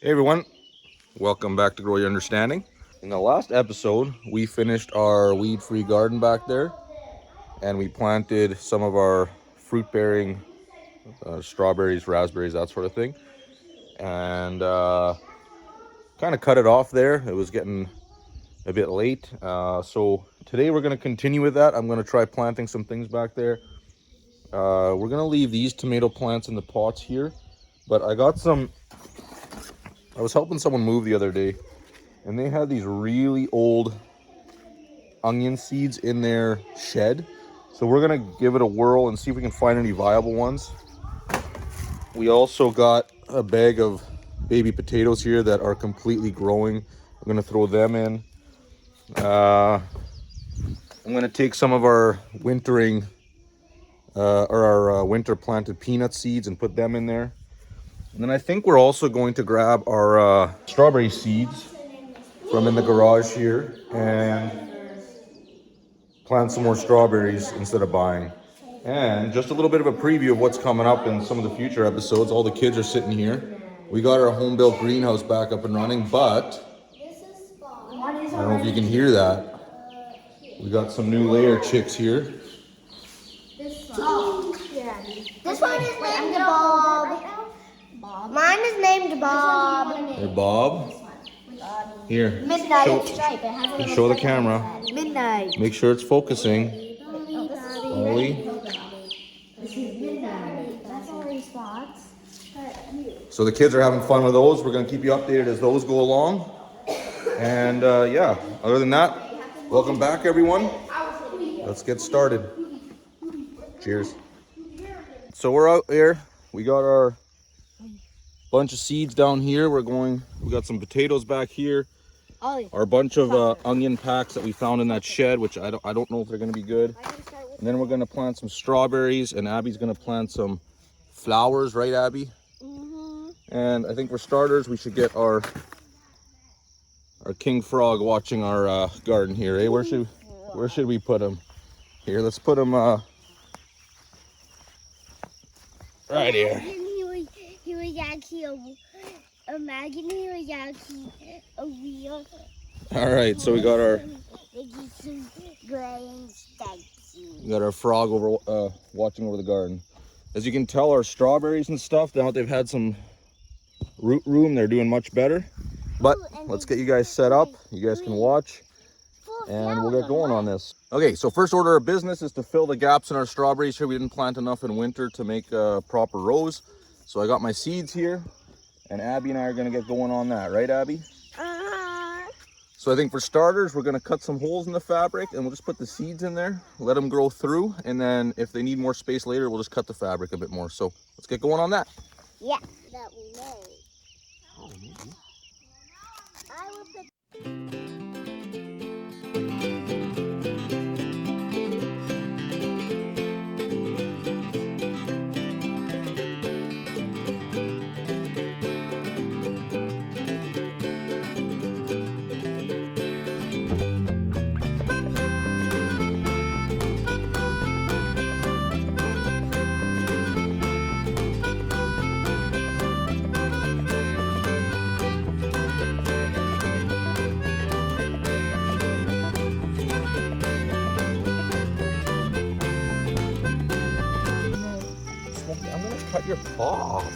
Hey everyone, welcome back to Grow Your Understanding. In the last episode, we finished our weed-free garden back there, and we planted some of our fruit-bearing strawberries, raspberries, that sort of thing, and kind of cut it off there. It was getting a bit late, so today we're going to continue with that. I'm going to try planting some things back there. We're going to leave these tomato plants in the pots here, but I was helping someone move the other day, and they had these really old onion seeds in their shed. So we're gonna give it a whirl and see if we can find any viable ones. We also got a bag of baby potatoes here that are completely growing. We're gonna throw them in. I'm gonna take some of our winter planted peanut seeds and put them in there. And then I think we're also going to grab our strawberry seeds from in the garage here and plant some more strawberries instead of buying. And just a little bit of a preview of what's coming up in some of the future episodes. All the kids are sitting here. We got our home-built greenhouse back up and running, but I don't know if you can hear that. We got some new layer chicks here. This one is named Bob. Mine is named Bob. Hey, Bob. Here. Midnight. Show the camera. Midnight. Make sure it's focusing. Ollie. So the kids are having fun with those. We're going to keep you updated as those go along. And yeah, other than that, welcome back everyone. Let's get started. Cheers. So we're out there. We got our bunch of seeds down here. We got some potatoes back here. Our bunch of onion packs that we found in that shed, which I don't know if they're going to be good. And then we're going to plant some strawberries, and Abby's going to plant some flowers, right, Abby? Mm-hmm. And I think for starters, we should get our king frog watching our garden here. Hey, where should we put him? Here, let's put him right here. He was actually imagine he was actually a real. All right, so we got our frog over watching over the garden. As you can tell, our strawberries and stuff, now that they've had some root room, they're doing much better. But let's get you guys set up. You guys can watch, and we'll get going on this. Okay, so first order of business is to fill the gaps in our strawberries here. We didn't plant enough in winter to make proper rows. So I got my seeds here, and Abby and I are gonna get going on that, right, Abby? So I think for starters, we're gonna cut some holes in the fabric, and we'll just put the seeds in there, let them grow through, and then if they need more space later, we'll just cut the fabric a bit more. So let's get going on that. Yeah, that we made. Oh, maybe. I will put. I'm gonna cut your paw off.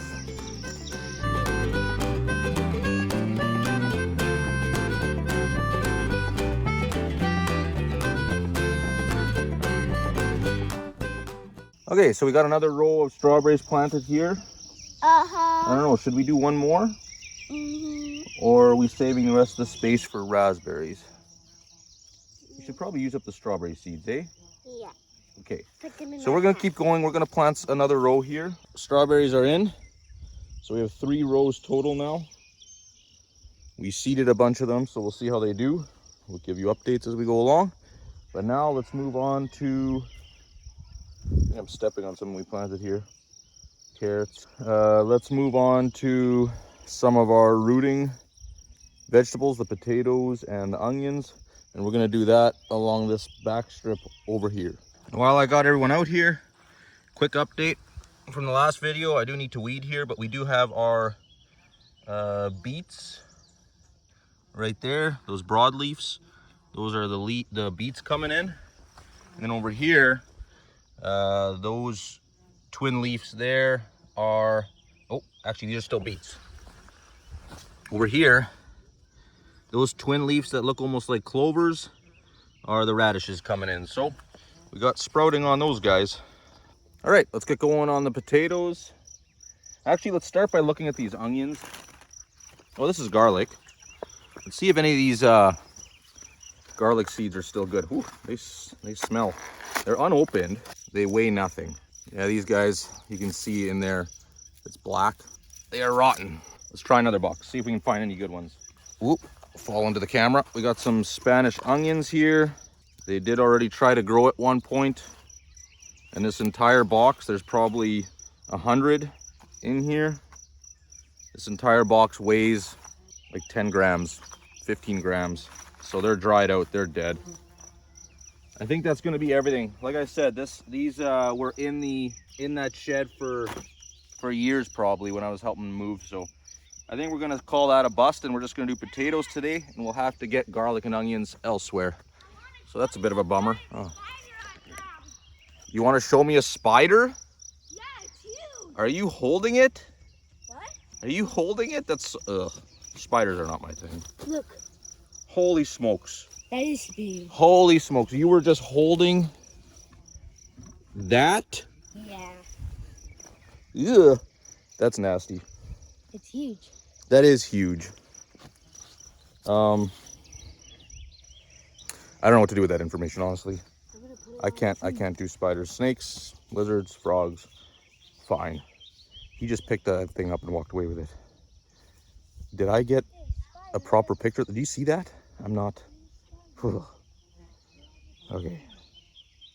Okay, so we got another row of strawberries planted here. I don't know, should we do one more? Or are we saving the rest of the space for raspberries? We should probably use up the strawberry seeds, eh? Yeah. Okay, so we're gonna keep going. We're gonna plant another row here. Strawberries are in. So we have 3 rows total now. We seeded a bunch of them, so we'll see how they do. We'll give you updates as we go along. But now let's move on to, I think I'm stepping on something we planted here. Carrots. Let's move on to some of our rooting vegetables, the potatoes and the onions. And we're gonna do that along this back strip over here. While I got everyone out here, quick update from the last video. I do need to weed here, but we do have our beets right there, those broadleafs. Those are the beets coming in. And then over here, those twin leaves there are, oh, actually these are still beets. Over here, those twin leaves that look almost like clovers are the radishes coming in. So we got sprouting on those guys. All right, let's get going on the potatoes. Actually, let's start by looking at these onions. Oh, this is garlic. Let's see if any of these garlic seeds are still good. Ooh, they smell. They're unopened. They weigh nothing. Yeah, these guys, you can see in there, it's black. They are rotten. Let's try another box, see if we can find any good ones. Whoop, fall into the camera. We got some Spanish onions here. They did already try to grow at one point. And this entire box, there's probably 100 in here. This entire box weighs like 10 grams, 15 grams. So they're dried out, they're dead. I think that's gonna be everything. Like I said, these were in that shed for years probably when I was helping move. So I think we're gonna call that a bust, and we're just gonna do potatoes today, and we'll have to get garlic and onions elsewhere. So that's a bit of a bummer. Oh. You wanna show me a spider? Yeah, it's huge. Are you holding it? What? Are you holding it? That's, ugh. Spiders are not my thing. Look. Holy smokes. That is big. Holy smokes. You were just holding that? Yeah. Ugh. That's nasty. It's huge. That is huge. I don't know what to do with that information, honestly. I can't do spiders. Snakes, lizards, frogs, fine. He just picked that thing up and walked away with it. Did I get a proper picture? Did you see that? I'm not. Okay.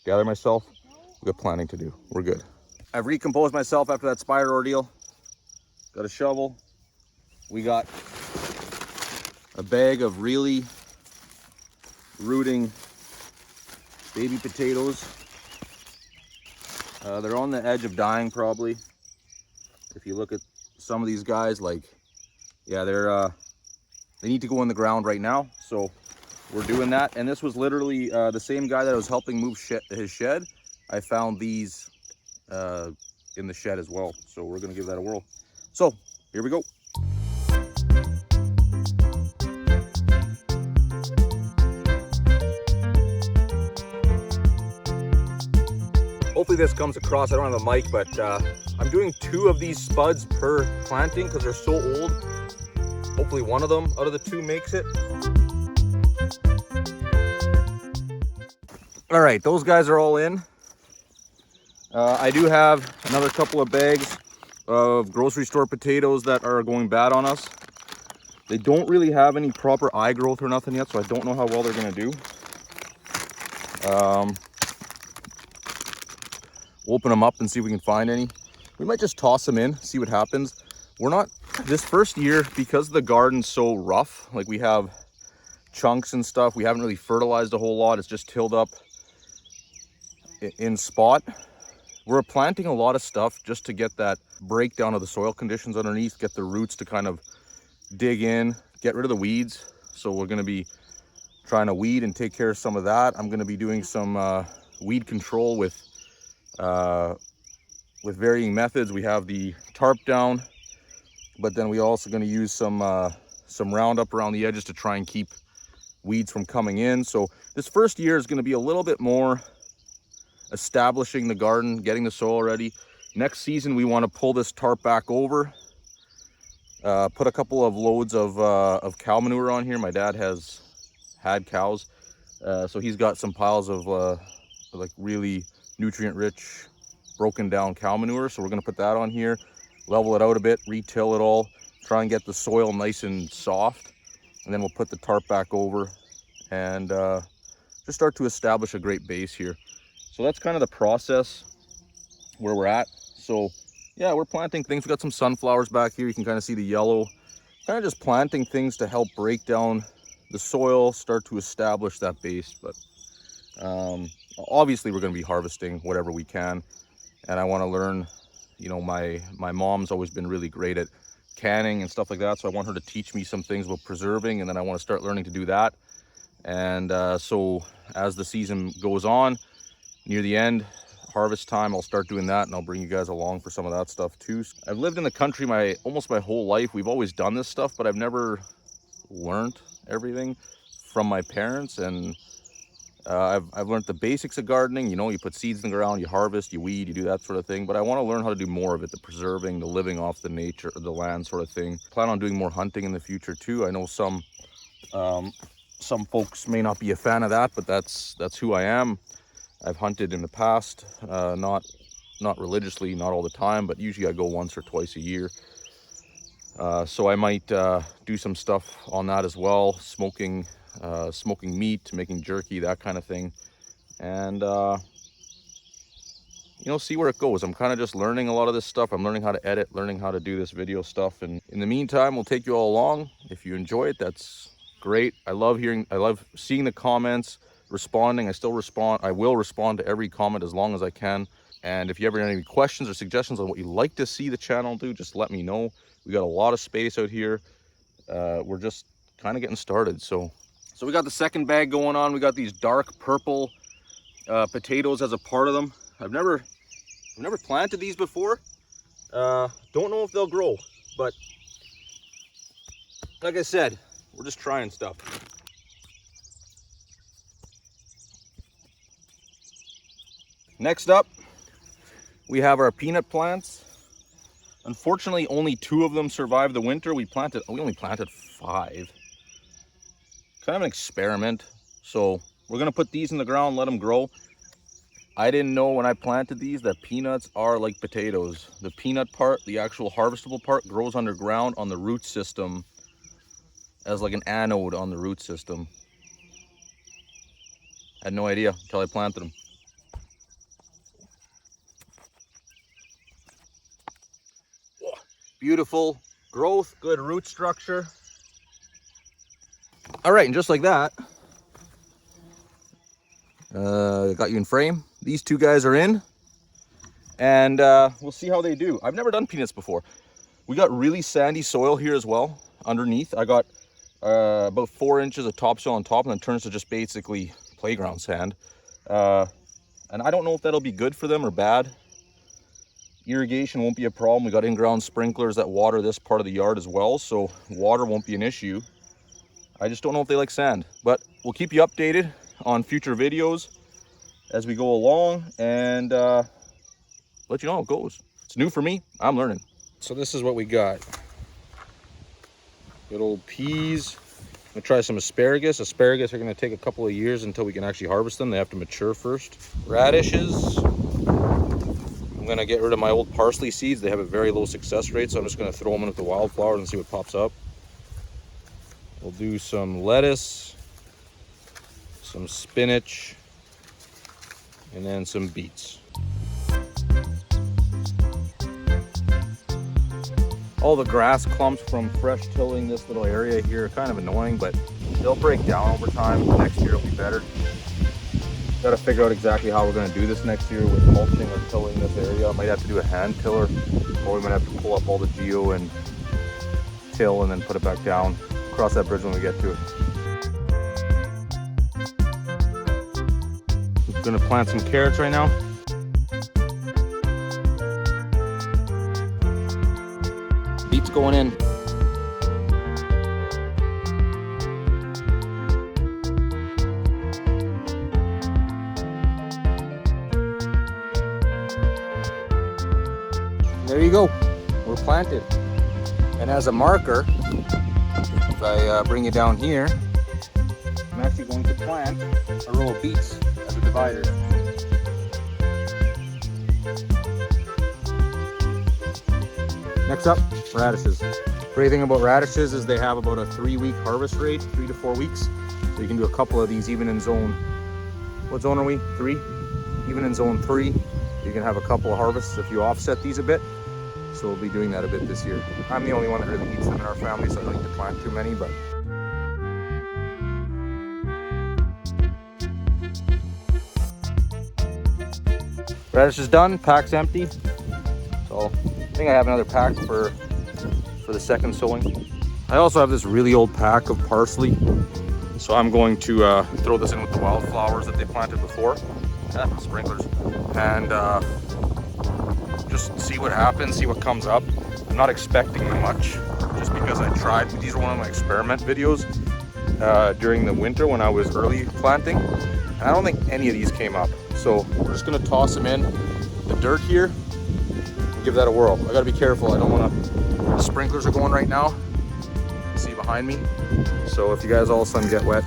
Gather myself. We got planning to do. We're good. I've recomposed myself after that spider ordeal. Got a shovel. We got a bag of really rooting baby potatoes. They're on the edge of dying probably. If you look at some of these guys, like, yeah, they need to go in the ground right now. So we're doing that. And this was literally the same guy that I was helping move his shed. I found these in the shed as well. So we're gonna give that a whirl. So here we go. Hopefully this comes across. I don't have a mic, but I'm doing 2 of these spuds per planting because they're so old. Hopefully one of them out of the 2 makes it. All right, those guys are all in. I do have another couple of bags of grocery store potatoes that are going bad on us. They don't really have any proper eye growth or nothing yet, so I don't know how well they're gonna do. We'll open them up and see if we can find any. We might just toss them in, see what happens. We're not, this first year, because the garden's so rough, like we have chunks and stuff, we haven't really fertilized a whole lot. It's just tilled up in spot. We're planting a lot of stuff just to get that breakdown of the soil conditions underneath, get the roots to kind of dig in, get rid of the weeds. So we're gonna be trying to weed and take care of some of that. I'm gonna be doing some weed control with varying methods. We have the tarp down, but then we also going to use some Roundup around the edges to try and keep weeds from coming in. So this first year is going to be a little bit more establishing the garden, getting the soil ready. Next season we want to pull this tarp back over, put a couple of loads of cow manure on here. My dad has had cows, so he's got some piles of like really nutrient rich broken down cow manure. So we're going to put that on here, level it out a bit, re-till it all, try and get the soil nice and soft, and then we'll put the tarp back over and just start to establish a great base here. So that's kind of the process where we're at. So yeah, we're planting things. We got some sunflowers back here. You can kind of see the yellow, kind of just planting things to help break down the soil, start to establish that base. But obviously we're going to be harvesting whatever we can, and I want to learn. You know, my mom's always been really great at canning and stuff like that. So I want her to teach me some things about preserving, and then I want to start learning to do that. And so as the season goes on, near the end, harvest time, I'll start doing that, and I'll bring you guys along for some of that stuff too. I've lived in the country almost my whole life. We've always done this stuff, but I've never learned everything from my parents. And I've learned the basics of gardening. You know, you put seeds in the ground, you harvest, you weed, you do that sort of thing. But I want to learn how to do more of it, the preserving, the living off the nature, the land sort of thing. Plan on doing more hunting in the future too. I know some folks may not be a fan of that, but that's who I am. I've hunted in the past, not religiously, not all the time, but usually I go once or twice a year. So I might do some stuff on that as well, smoking meat, making jerky, that kind of thing. And you know, see where it goes. I'm kind of just learning a lot of this stuff. I'm learning how to edit, learning how to do this video stuff. And in the meantime, we'll take you all along. If you enjoy it, that's great. I love seeing the comments, responding. I will respond to every comment as long as I can. And if you ever have any questions or suggestions on what you'd like to see the channel do, just let me know. We got a lot of space out here. We're just kind of getting started. So we got the second bag going on. We got these dark purple potatoes as a part of them. I've never planted these before. Don't know if they'll grow, but like I said, we're just trying stuff. Next up, we have our peanut plants. Unfortunately, only 2 of them survived the winter. We only planted 5. Kind of an experiment. So we're gonna put these in the ground, let them grow. I didn't know when I planted these that peanuts are like potatoes. The peanut part, the actual harvestable part, grows underground on the root system as like an anode on the root system. Had no idea until I planted them. Beautiful growth, good root structure. All right, and just like that, got you in frame. These 2 guys are in, and we'll see how they do. I've never done peanuts before. We got really sandy soil here as well underneath. I got about 4 inches of topsoil on top, and then turns to just basically playground sand. And I don't know if that'll be good for them or bad. Irrigation won't be a problem. We got in-ground sprinklers that water this part of the yard as well, so water won't be an issue. I just don't know if they like sand, but we'll keep you updated on future videos as we go along, and let you know how it goes. It's new for me. I'm learning. So this is what we got. Good old peas. I'm gonna try some asparagus. Asparagus are gonna take a couple of years until we can actually harvest them. They have to mature first. Radishes. I'm gonna get rid of my old parsley seeds. They have a very low success rate, so I'm just gonna throw them in with the wildflowers and see what pops up. We'll do some lettuce, some spinach, and then some beets. All the grass clumps from fresh tilling this little area here are kind of annoying, but they'll break down over time. Next year it'll be better. Got to figure out exactly how we're going to do this next year with mulching or tilling this area. I might have to do a hand tiller, or we might have to pull up all the geo and till and then put it back down. Cross that bridge when we get to it. I'm going to plant some carrots right now. Beets going in. There you go, we're planted. And as a marker, if I bring you down here, I'm actually going to plant a row of beets as a divider. Next up, radishes. Great thing about radishes is they have about a 3-week harvest rate, 3 to 4 weeks. So you can do a couple of these even in zone, what zone are we? 3? Even in zone 3, you can have a couple of harvests if you offset these a bit. So we'll be doing that a bit this year. I'm the only one that really eats them in our family, so I don't need to plant too many, but radish is done, pack's empty. So I think I have another pack for for the second sowing. I also have this really old pack of parsley, so I'm going to throw this in with the wildflowers that they planted before. Sprinklers. And just see what happens, see what comes up. I'm not expecting much, just because I tried. These are one of my experiment videos during the winter when I was early planting. And I don't think any of these came up. So we're just gonna toss them in the dirt here and give that a whirl. I gotta be careful. I don't wanna, the sprinklers are going right now. See behind me. So if you guys all of a sudden get wet,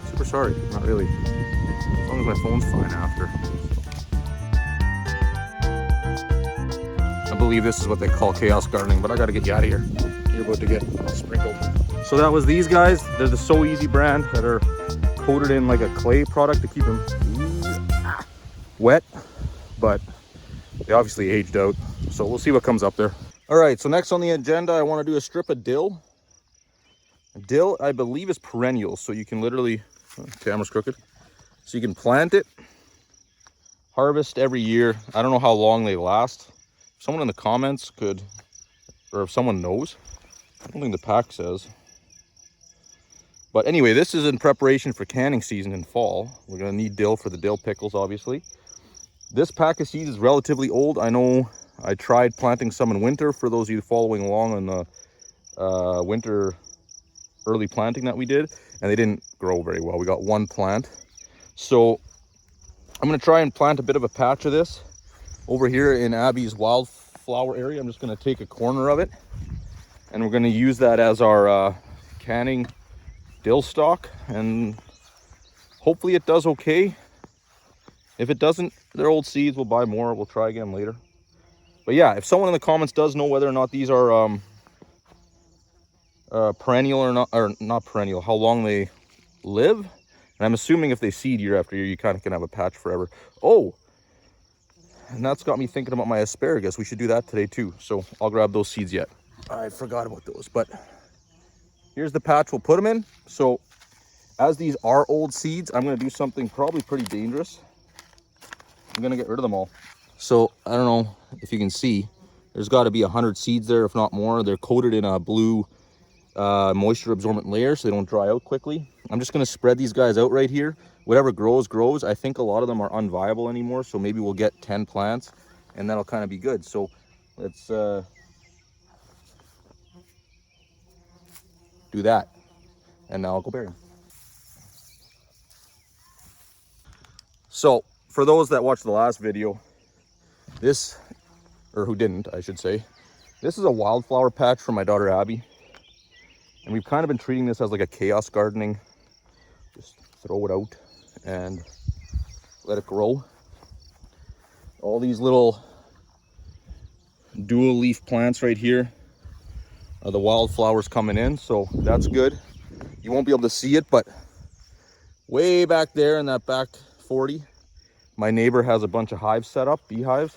super sorry, not really. As long as my phone's fine after. I believe this is what they call chaos gardening, but I gotta get you out of here. You're about to get sprinkled. So that was these guys. They're the So Easy brand that are coated in like a clay product to keep them wet, but they obviously aged out. So we'll see what comes up there. All right, so next on the agenda, I want to do a strip of dill. Dill, I believe, is perennial, so you can literally, camera's crooked, so you can plant it, harvest every year. I don't know how long they last. If someone in the comments could, or if someone knows. I don't think the pack says. But anyway, this is in preparation for canning season in fall. We're gonna need dill for the dill pickles, obviously. This pack of seeds is relatively old. I know I tried planting some in winter for those of you following along on the winter early planting that we did, and they didn't grow very well. We got one plant. So I'm gonna try and plant a bit of a patch of this over here in Abby's wildflower area. I'm just gonna take a corner of it, and we're gonna use that as our canning dill stock, and hopefully it does okay. If it doesn't, they're old seeds. We'll buy more. We'll try again later. But yeah, if someone in the comments does know whether or not these are perennial or not, or not perennial, how long they live, and I'm assuming if they seed year after year, you kind of can have a patch forever. Oh, and that's got me thinking about my asparagus. We should do that today too. So I'll grab those seeds yet. I forgot about those, but here's the patch we'll put them in. So as these are old seeds, I'm going to do something probably pretty dangerous. I'm going to get rid of them all. So I don't know if you can see, there's got to be 100 seeds there, if not more. They're coated in a blue moisture absorbent layer so they don't dry out quickly. I'm just going to spread these guys out right here. Whatever grows, grows. I think a lot of them are unviable anymore, so maybe we'll get 10 plants and that'll kind of be good. So let's do that, and now I'll go bury them. So for those that watched the last video, this, or who didn't, I should say, this is a wildflower patch for my daughter Abby, and we've kind of been treating this as like a chaos gardening. Just throw it out and let it grow. All these little dual leaf plants right here are the wildflowers coming in, so that's good. You won't be able to see it, but way back there in that back 40, my neighbor has a bunch of hives set up, beehives,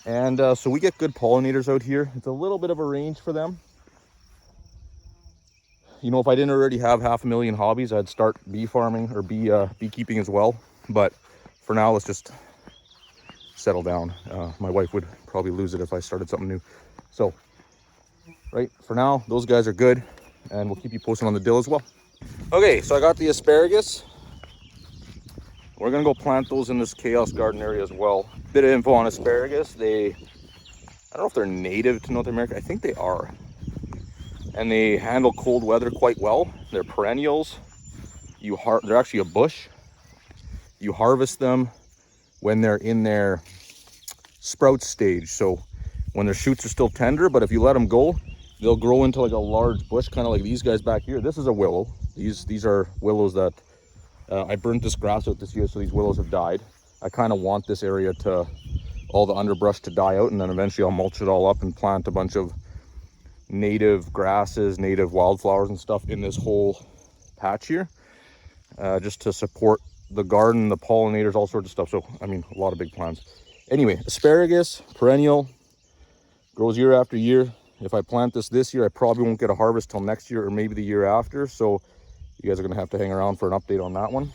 and so we get good pollinators out here. It's a little bit of a range for them. You know, if I didn't already have 500,000 hobbies, I'd start bee farming or beekeeping as well, but for now let's just settle down. My wife would probably lose it if I started something new. So right, for now, those guys are good, and we'll keep you posted on the dill as well. Okay, so I got the asparagus. We're gonna go plant those in this chaos garden area as well. Bit of info on asparagus. I don't know if they're native to North America. I think they are. And they handle cold weather quite well. They're perennials. They're actually a bush. You harvest them when they're in their sprout stage. So when their shoots are still tender, but if you let them go, they'll grow into like a large bush, kind of like these guys back here. This is a willow. These are willows that I burnt this grass out this year, so these willows have died. I kind of want this area to, all the underbrush to die out, and then eventually I'll mulch it all up and plant a bunch of native grasses, native wildflowers and stuff in this whole patch here, just to support the garden, the pollinators, all sorts of stuff. So, I mean, a lot of big plants. Anyway, asparagus, perennial, grows year after year. If I plant this year, I probably won't get a harvest till next year or maybe the year after. So you guys are going to have to hang around for an update on that one.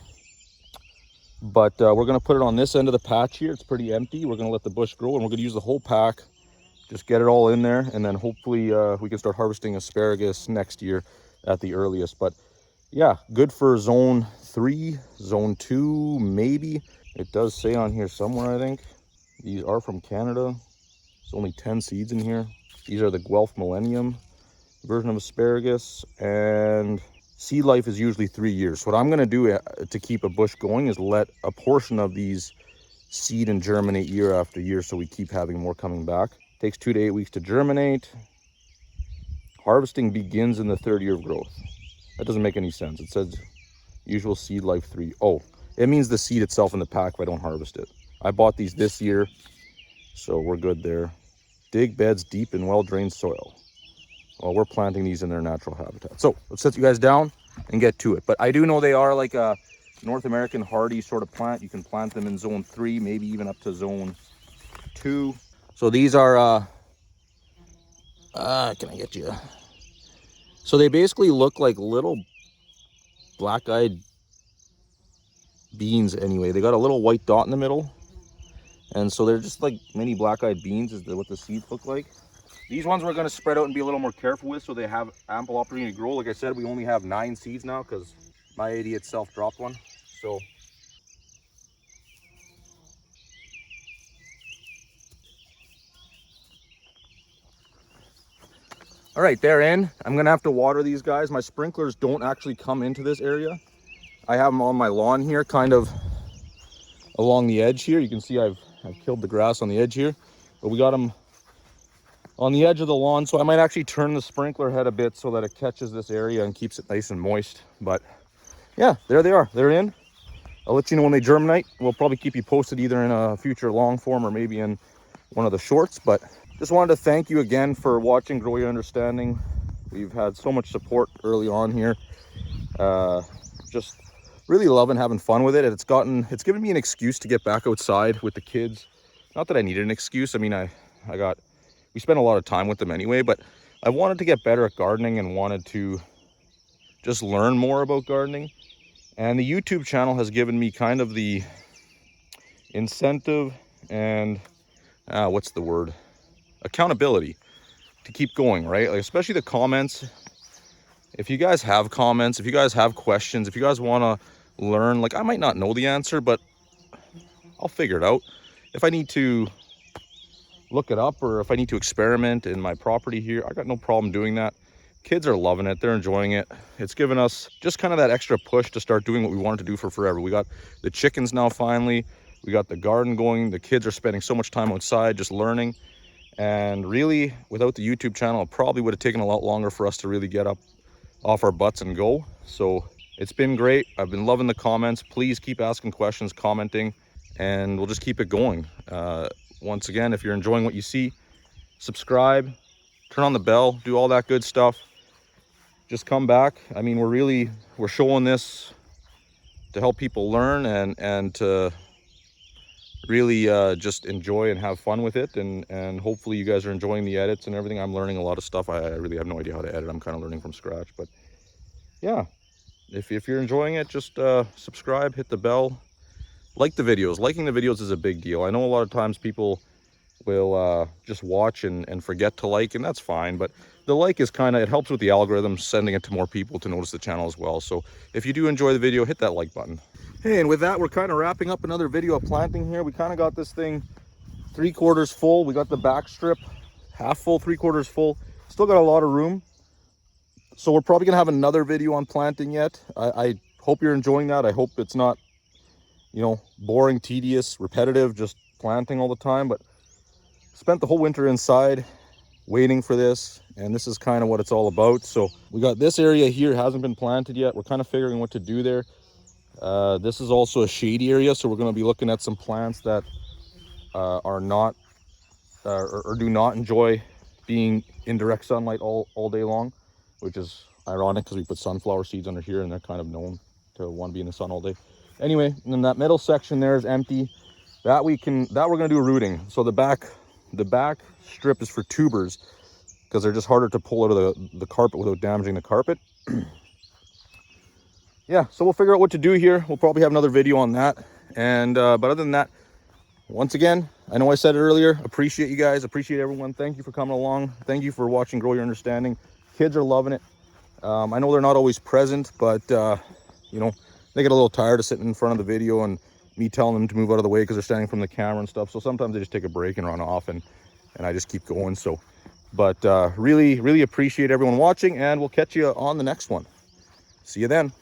But we're going to put it on this end of the patch here. It's pretty empty. We're going to let the bush grow, and we're going to use the whole pack just get it all in there, and then hopefully we can start harvesting asparagus next year at the earliest. But yeah, good for zone 3, zone 2 maybe. It does say on here somewhere, I think these are from Canada. There's only 10 seeds in here. These are the Guelph Millennium version of asparagus, and seed life is usually 3 years. So what I'm going to do to keep a bush going is let a portion of these seed and germinate year after year, so we keep having more coming back. Takes 2 to 8 weeks to germinate. Harvesting begins in the 3rd year of growth. That doesn't make any sense. It says usual seed life 3. Oh, it means the seed itself in the pack if I don't harvest it. I bought these this year, so we're good there. Dig beds deep in well-drained soil. Well, we're planting these in their natural habitat. So let's set you guys down and get to it. But I do know they are like a North American hardy sort of plant. You can plant them in zone 3, maybe even up to zone 2. So these are, can I get you? So they basically look like little black-eyed beans anyway. They got a little white dot in the middle. And so they're just like mini black-eyed beans is what the seeds look like. These ones we're going to spread out and be a little more careful with so they have ample opportunity to grow. Like I said, we only have 9 seeds now because my idiot self dropped one. So all right, they're in. I'm going to have to water these guys. My sprinklers don't actually come into this area. I have them on my lawn here, kind of along the edge here. You can see I've killed the grass on the edge here, but we got them on the edge of the lawn, so I might actually turn the sprinkler head a bit so that it catches this area and keeps it nice and moist. But yeah, there they are. They're in. I'll let you know when they germinate. We'll probably keep you posted either in a future long form or maybe in one of the shorts. But just wanted to thank you again for watching Grow Your Understanding. We've had so much support early on here. Just really loving having fun with it. It's given me an excuse to get back outside with the kids. Not that I needed an excuse. I mean, we spent a lot of time with them anyway, but I wanted to get better at gardening and wanted to just learn more about gardening. And the YouTube channel has given me kind of the incentive and what's the word? Accountability to keep going, right? Like, especially the comments. If you guys have comments, if you guys have questions, if you guys want to learn, like, I might not know the answer, but I'll figure it out. If I need to look it up or if I need to experiment in my property here, I got no problem doing that. Kids are loving it. They're enjoying it. It's given us just kind of that extra push to start doing what we wanted to do for forever. We got the chickens now finally. We got the garden going. The kids are spending so much time outside just learning. And really, without the YouTube channel, it probably would have taken a lot longer for us to really get up off our butts and go. So it's been great. I've been loving the comments. Please keep asking questions, commenting, and we'll just keep it going. Once again, if you're enjoying what you see, subscribe, turn on the bell, do all that good stuff. Just come back. I mean, we're showing this to help people learn and to really just enjoy and have fun with it. And hopefully you guys are enjoying the edits and everything. I'm learning a lot of stuff. I really have no idea how to edit. I'm kind of learning from scratch. But yeah, if you're enjoying it, just subscribe, hit the bell. Like the videos. Liking the videos is a big deal. I know a lot of times people will just watch and forget to like, and that's fine. But the like is it helps with the algorithm, sending it to more people to notice the channel as well. So if you do enjoy the video, hit that like button. Hey, and with that, we're kind of wrapping up another video of planting here. We kind of got this thing 3/4 full. We got the back strip half full, 3/4 full. Still got a lot of room. So we're probably gonna have another video on planting yet. I hope you're enjoying that. I hope it's not, boring, tedious, repetitive, just planting all the time. But spent the whole winter inside waiting for this, and this is kind of what it's all about. So we got this area here, hasn't been planted yet. We're kind of figuring what to do there. This is also a shady area, so we're going to be looking at some plants that are not or do not enjoy being in direct sunlight all day long, which is ironic because we put sunflower seeds under here and they're kind of known to want to be in the sun all day. Anyway, and then that middle section there is empty. That we're going to do rooting. So the back strip is for tubers because they're just harder to pull out of the carpet without damaging the carpet. Yeah, so we'll figure out what to do here. We'll probably have another video on that. And but other than that, once again, I know I said it earlier, appreciate you guys, appreciate everyone. Thank you for coming along. Thank you for watching Grow Your Understanding. Kids are loving it. I know they're not always present, but you know, they get a little tired of sitting in front of the video and me telling them to move out of the way because they're standing from the camera and stuff. So sometimes they just take a break and run off, and I just keep going. So, but really appreciate everyone watching, and we'll catch you on the next one. See you then.